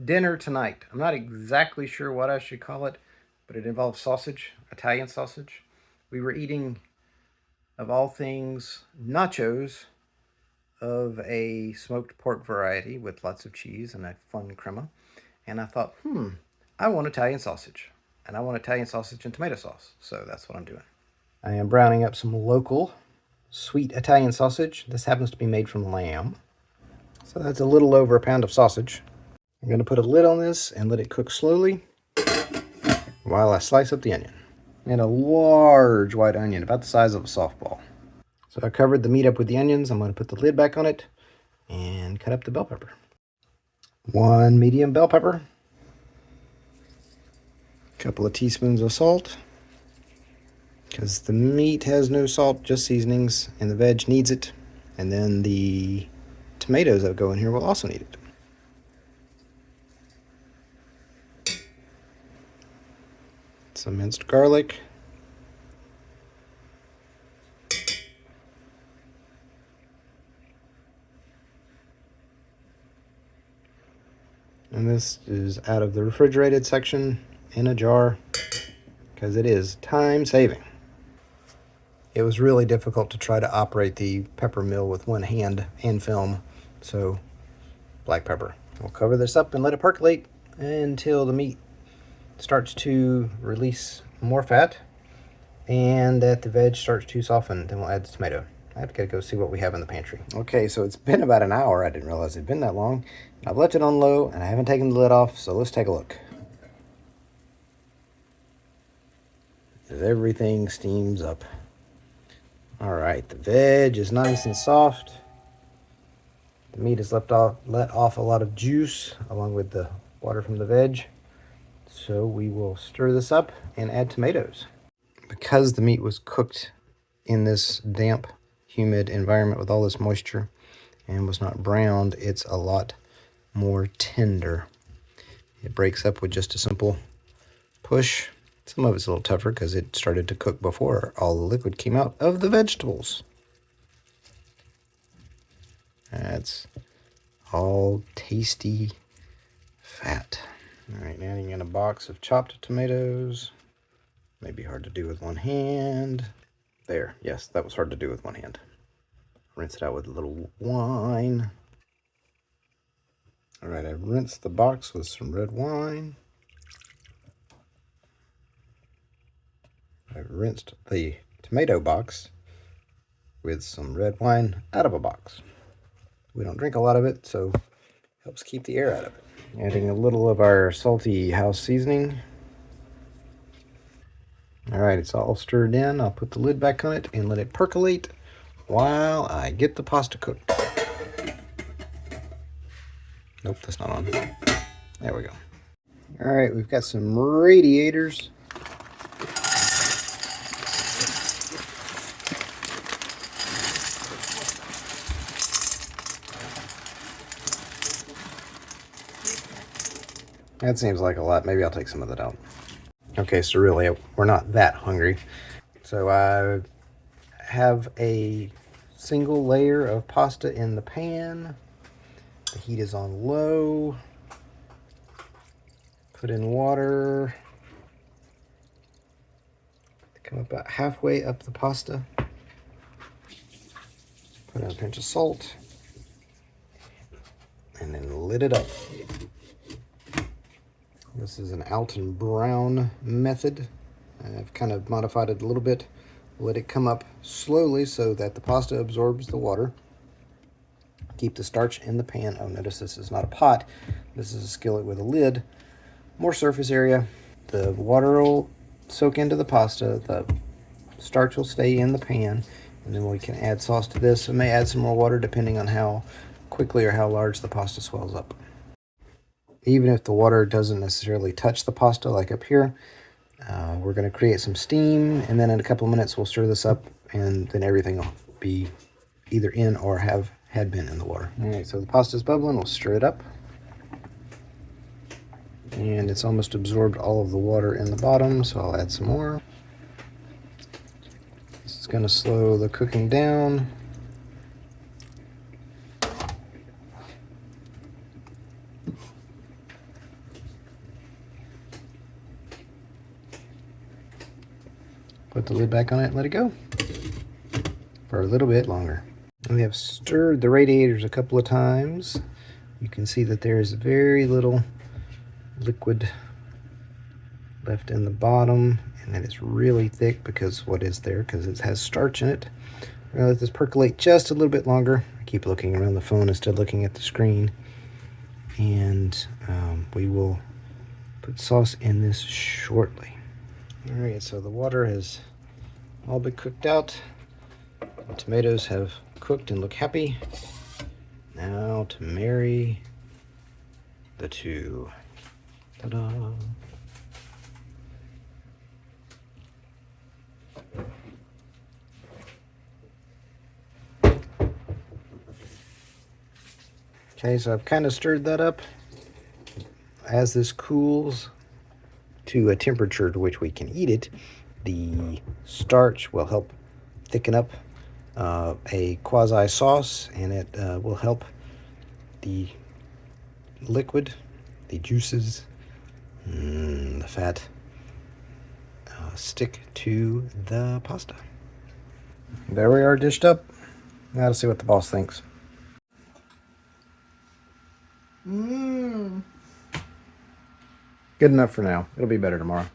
dinner tonight. I'm not exactly sure what I should call it, but it involves sausage, Italian sausage. We were eating, of all things, nachos of a smoked pork variety with lots of cheese and a fun crema. And I thought, I want Italian sausage. And I want Italian sausage and tomato sauce. So that's what I'm doing. I am browning up some local sweet Italian sausage. This happens to be made from lamb. So that's a little over a pound of sausage. I'm going to put a lid on this and let it cook slowly while I slice up the onion. And a large white onion, about the size of a softball. So I covered the meat up with the onions. I'm going to put the lid back on it and cut up the bell pepper. 1 medium bell pepper. A couple of teaspoons of salt. Because the meat has no salt, just seasonings, and the veg needs it. And then the tomatoes that go in here will also need it. Some minced garlic. And this is out of the refrigerated section in a jar because it is time saving. It was really difficult to try to operate the pepper mill with one hand and film, so black pepper. We'll cover this up and let it percolate until the meat starts to release more fat and that the veg starts to soften. Then we'll add the tomato. I have to go see what we have in the pantry. Okay, so it's been about an hour. I didn't realize it'd been that long. I've left it on low and I haven't taken the lid off, so let's take a look. As everything steams up. All right, the veg is nice and soft. The meat has let off a lot of juice along with the water from the veg. So we will stir this up and add tomatoes. Because the meat was cooked in this damp, humid environment with all this moisture and was not browned, it's a lot more tender. It breaks up with just a simple push. Some of it's a little tougher because it started to cook before all the liquid came out of the vegetables. That's all tasty fat. All right, adding in a box of chopped tomatoes. Maybe hard to do with one hand. There, yes, that was hard to do with one hand. Rinse it out with a little wine. All right, I've rinsed the box with some red wine. I've rinsed the tomato box with some red wine out of a box. We don't drink a lot of it, so it helps keep the air out of it. Adding a little of our salty house seasoning. All right, it's all stirred in. I'll put the lid back on it and let it percolate while I get the pasta cooked. Nope, that's not on. There we go. All right, we've got some radiators. That seems like a lot. Maybe I'll take some of that out. Okay, so really, we're not that hungry. So I have a single layer of pasta in the pan. The heat is on low. Put in water. Come about halfway up the pasta. Put in a pinch of salt. And then lid it up. This is an Alton Brown method. I've kind of modified it a little bit. Let it come up slowly so that the pasta absorbs the water. Keep the starch in the pan. Oh, notice this is not a pot. This is a skillet with a lid. More surface area. The water will soak into the pasta. The starch will stay in the pan. And then we can add sauce to this. I may add some more water depending on how quickly or how large the pasta swells up. Even if the water doesn't necessarily touch the pasta like up here, we're going to create some steam, and then in a couple of minutes we'll stir this up, and then everything will be either in or had been in the water. All right, so the pasta's bubbling. We'll stir it up, and it's almost absorbed all of the water in the bottom, so I'll add some more. This is going to slow the cooking down. Put the lid back on it and let it go for a little bit longer. We have stirred the radiators a couple of times. You can see that there's very little liquid left in the bottom, and that it's really thick because what is there, because it has starch in it. We're gonna let this percolate just a little bit longer. I keep looking around the phone instead of looking at the screen. And we will put sauce in this shortly. All right, so the water has all been cooked out. The tomatoes have cooked and look happy. Now to marry the two. Ta-da! Okay, so I've kind of stirred that up. As this cools to a temperature to which we can eat it, the starch will help thicken up a quasi sauce, and it will help the liquid, the juices, the fat stick to the pasta. There we are, dished up. Now to see what the boss thinks. Good enough for now. It'll be better tomorrow.